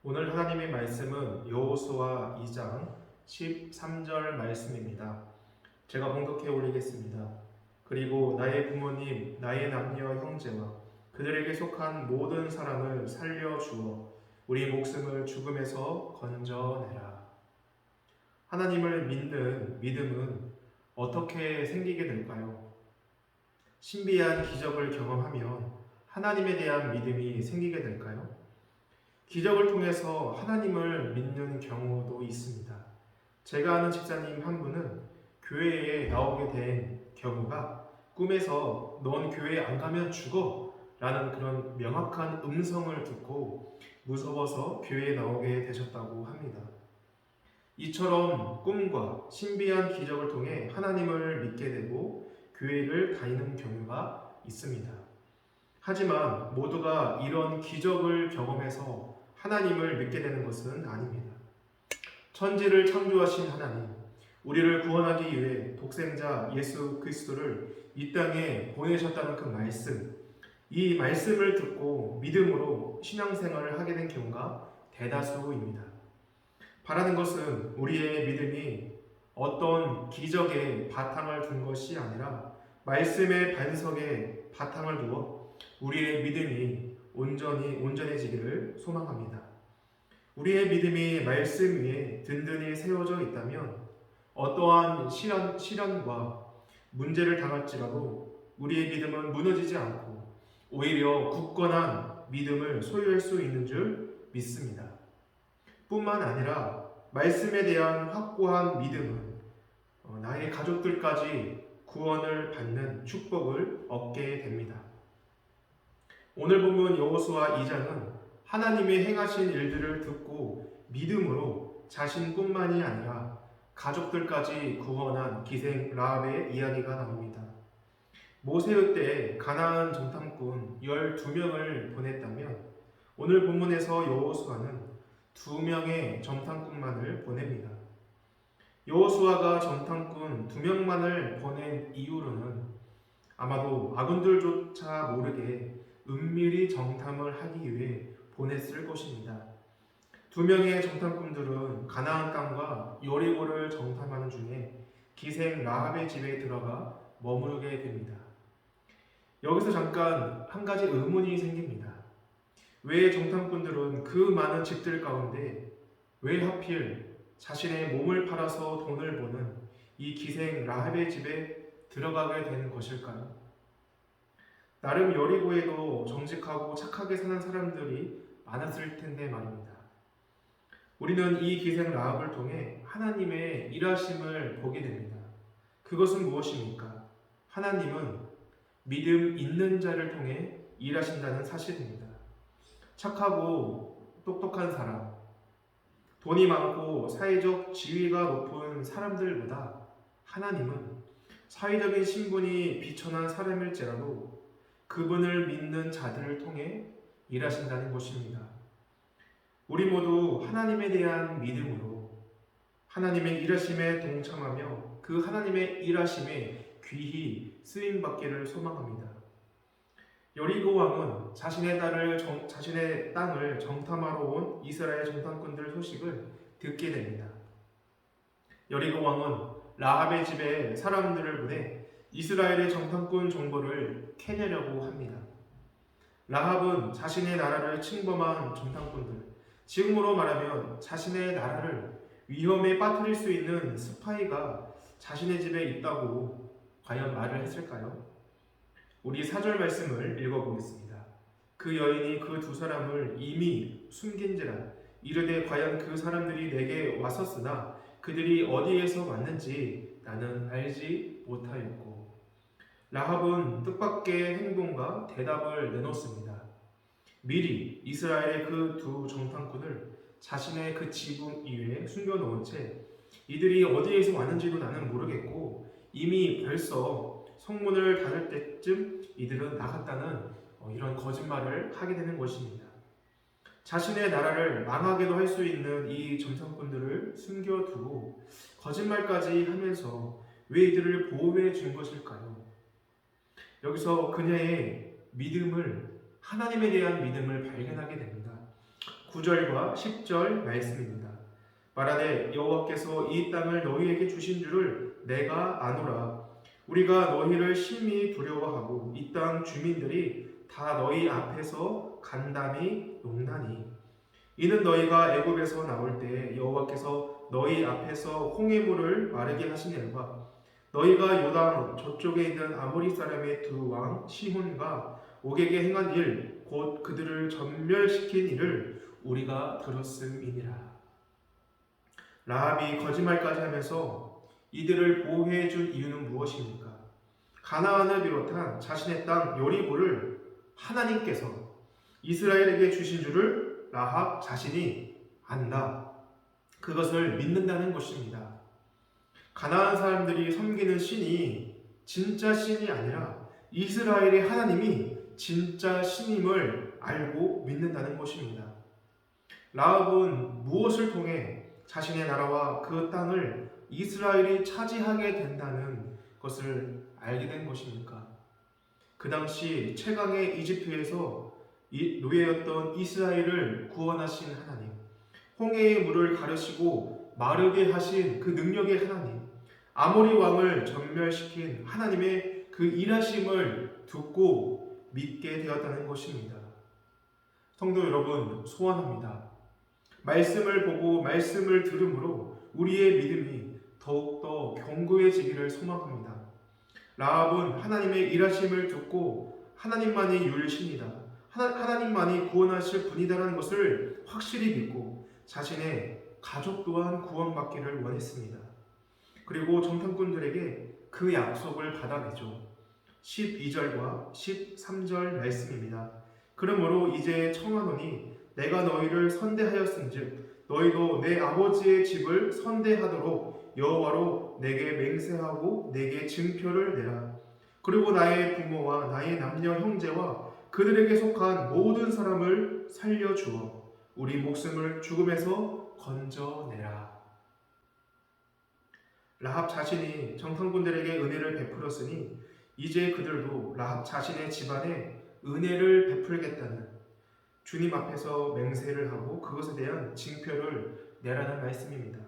오늘 하나님의 말씀은 여호수아 2장 13절 말씀입니다. 제가 봉독해 올리겠습니다. 그리고 나의 부모님, 나의 남녀 형제와 그들에게 속한 모든 사람을 살려주어 우리 목숨을 죽음에서 건져내라. 하나님을 믿는 믿음은 어떻게 생기게 될까요? 신비한 기적을 경험하면 하나님에 대한 믿음이 생기게 될까요? 기적을 통해서 하나님을 믿는 경우도 있습니다. 제가 아는 집사님 한 분은 교회에 나오게 된 경우가 꿈에서 넌 교회 안 가면 죽어 라는 그런 명확한 음성을 듣고 무서워서 교회에 나오게 되셨다고 합니다. 이처럼 꿈과 신비한 기적을 통해 하나님을 믿게 되고 교회를 다니는 경우가 있습니다. 하지만 모두가 이런 기적을 경험해서 하나님을 믿게 되는 것은 아닙니다. 천지를 창조하신 하나님, 우리를 구원하기 위해 독생자 예수 그리스도를 이 땅에 보내셨다는 그 말씀, 이 말씀을 듣고 믿음으로 신앙생활을 하게 된 경우가 대다수입니다. 바라는 것은 우리의 믿음이 어떤 기적에 바탕을 둔 것이 아니라 말씀의 반석에 바탕을 두어 우리의 믿음이 온전해지기를 소망합니다. 우리의 믿음이 말씀 위에 든든히 세워져 있다면 어떠한 시련과 문제를 당할지라도 우리의 믿음은 무너지지 않고 오히려 굳건한 믿음을 소유할 수 있는 줄 믿습니다. 뿐만 아니라 말씀에 대한 확고한 믿음은 나의 가족들까지 구원을 받는 축복을 얻게 됩니다. 오늘 본문 여호수아 2장은 하나님의 행하신 일들을 듣고 믿음으로 자신뿐만이 아니라 가족들까지 구원한 기생 라합의 이야기가 나옵니다. 모세의 때 가나안 정탐꾼 12명을 보냈다면 오늘 본문에서 여호수아는 2명의 정탐꾼만을 보냅니다. 여호수아가 정탐꾼 2명만을 보낸 이유로는 아마도 아군들조차 모르게 은밀히 정탐을 하기 위해 보냈을 것입니다. 2명의 정탐꾼들은 가나안 땅과 여리고를 정탐하는 중에 기생 라합의 집에 들어가 머무르게 됩니다. 여기서 잠깐 한 가지 의문이 생깁니다. 왜 정탐꾼들은 그 많은 집들 가운데 왜 하필 자신의 몸을 팔아서 돈을 버는 이 기생 라합의 집에 들어가게 되는 것일까요? 나름 여리고에도 정직하고 착하게 사는 사람들이 많았을 텐데 말입니다. 우리는 이 기생 라합을 통해 하나님의 일하심을 보게 됩니다. 그것은 무엇입니까? 하나님은 믿음 있는 자를 통해 일하신다는 사실입니다. 착하고 똑똑한 사람, 돈이 많고 사회적 지위가 높은 사람들보다 하나님은 사회적인 신분이 비천한 사람일지라도 그분을 믿는 자들을 통해 일하신다는 것입니다. 우리 모두 하나님에 대한 믿음으로 하나님의 일하심에 동참하며 그 하나님의 일하심에 귀히 쓰임받기를 소망합니다. 여리고 왕은 자신의 땅을 정탐하러 온 이스라엘 정탐꾼들 소식을 듣게 됩니다. 여리고 왕은 라합의 집에 사람들을 보내 이스라엘의 정탐꾼 정보를 캐내려고 합니다. 라합은 자신의 나라를 침범한 정탐꾼들, 지금으로 말하면 자신의 나라를 위험에 빠뜨릴 수 있는 스파이가 자신의 집에 있다고 과연 말을 했을까요? 우리 4절 말씀을 읽어보겠습니다. 그 여인이 그 2사람을 이미 숨긴지라 이르되 과연 그 사람들이 내게 왔었으나 그들이 어디에서 왔는지 나는 알지 못하였고. 라합은 뜻밖의 행동과 대답을 내놓습니다. 미리 이스라엘의 그 2 정탐꾼을 자신의 그 지붕 위에 숨겨놓은 채 이들이 어디에서 왔는지도 나는 모르겠고 이미 벌써 성문을 닫을 때쯤 이들은 나갔다는 이런 거짓말을 하게 되는 것입니다. 자신의 나라를 망하게도 할 수 있는 이 정탐꾼들을 숨겨두고 거짓말까지 하면서 왜 이들을 보호해 준 것일까요? 여기서 그녀의 믿음을, 하나님에 대한 믿음을 발견하게 됩니다. 9절과 10절 말씀입니다. 말하되 여호와께서 이 땅을 너희에게 주신 줄을 내가 아노라. 우리가 너희를 심히 두려워하고 이 땅 주민들이 다 너희 앞에서 간담이 농나니 이는 너희가 애굽에서 나올 때 여호와께서 너희 앞에서 홍해물을 마르게 하신 일과 너희가 요단 저쪽에 있는 아모리 사람의 두 왕 시혼과 옥에게 행한 일 곧 그들을 전멸시킨 일을 우리가 들었음이니라. 라합이 거짓말까지 하면서 이들을 보호해 준 이유는 무엇입니까? 가나안을 비롯한 자신의 땅 여리고를 하나님께서 이스라엘에게 주신 줄을 라합 자신이 안다. 그것을 믿는다는 것입니다. 가나안 사람들이 섬기는 신이 진짜 신이 아니라 이스라엘의 하나님이 진짜 신임을 알고 믿는다는 것입니다. 라합은 무엇을 통해 자신의 나라와 그 땅을 이스라엘이 차지하게 된다는 것을 알게 된 것입니까? 그 당시 최강의 이집트에서 노예였던 이스라엘을 구원하신 하나님, 홍해의 물을 가르시고 마르게 하신 그 능력의 하나님, 아모리 왕을 전멸시킨 하나님의 그 일하심을 듣고 믿게 되었다는 것입니다. 성도 여러분, 소원합니다. 말씀을 보고 말씀을 들음으로 우리의 믿음이 더욱더 견고해지기를 소망합니다. 라합은 하나님의 일하심을 듣고 하나님만이 유일신이다, 하나님만이 구원하실 분이다라는 것을 확실히 믿고 자신의 가족 또한 구원받기를 원했습니다. 그리고 정탐꾼들에게 그 약속을 받아내죠. 12절과 13절 말씀입니다. 그러므로 이제 청하노니 내가 너희를 선대하였은즉 너희도 내 아버지의 집을 선대하도록 여호와로 내게 맹세하고 내게 증표를 내라. 그리고 나의 부모와 나의 남녀 형제와 그들에게 속한 모든 사람을 살려주어 우리 목숨을 죽음에서 건져내라. 라합 자신이 정탐꾼들에게 은혜를 베풀었으니 이제 그들도 라합 자신의 집안에 은혜를 베풀겠다는 주님 앞에서 맹세를 하고 그것에 대한 징표를 내라는 말씀입니다.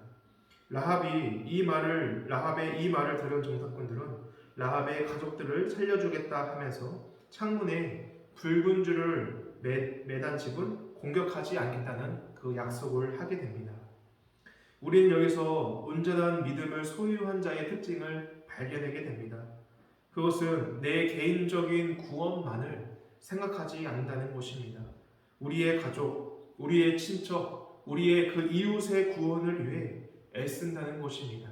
라합의 이 말을 들은 정탐꾼들은 라합의 가족들을 살려주겠다 하면서 창문에 붉은 줄을 매단 집은 공격하지 않겠다는 그 약속을 하게 됩니다. 우리는 여기서 온전한 믿음을 소유한 자의 특징을 발견하게 됩니다. 그것은 내 개인적인 구원만을 생각하지 않는다는 것입니다. 우리의 가족, 우리의 친척, 우리의 그 이웃의 구원을 위해 애쓴다는 것입니다.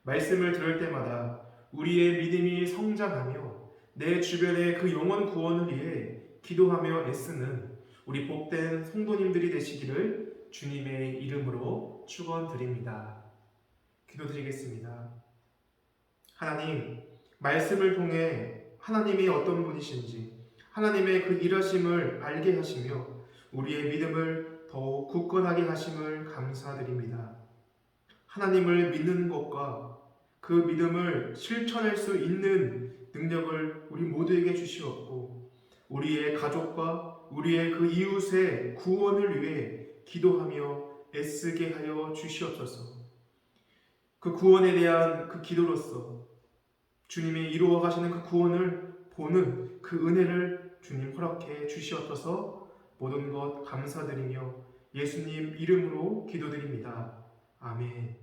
말씀을 들을 때마다 우리의 믿음이 성장하며 내 주변의 그 영혼 구원을 위해 기도하며 애쓰는 우리 복된 성도님들이 되시기를 주님의 이름으로 축원드립니다. 기도드리겠습니다. 하나님, 말씀을 통해 하나님이 어떤 분이신지 하나님의 그 일하심을 알게 하시며 우리의 믿음을 더욱 굳건하게 하심을 감사드립니다. 하나님을 믿는 것과 그 믿음을 실천할 수 있는 능력을 우리 모두에게 주시옵고 우리의 가족과 우리의 그 이웃의 구원을 위해 기도하며 애쓰게 하여 주시옵소서. 그 구원에 대한 그 기도로서 주님이 이루어 가시는 그 구원을 보는 그 은혜를 주님 허락해 주시옵소서. 모든 것 감사드리며 예수님 이름으로 기도드립니다. 아멘.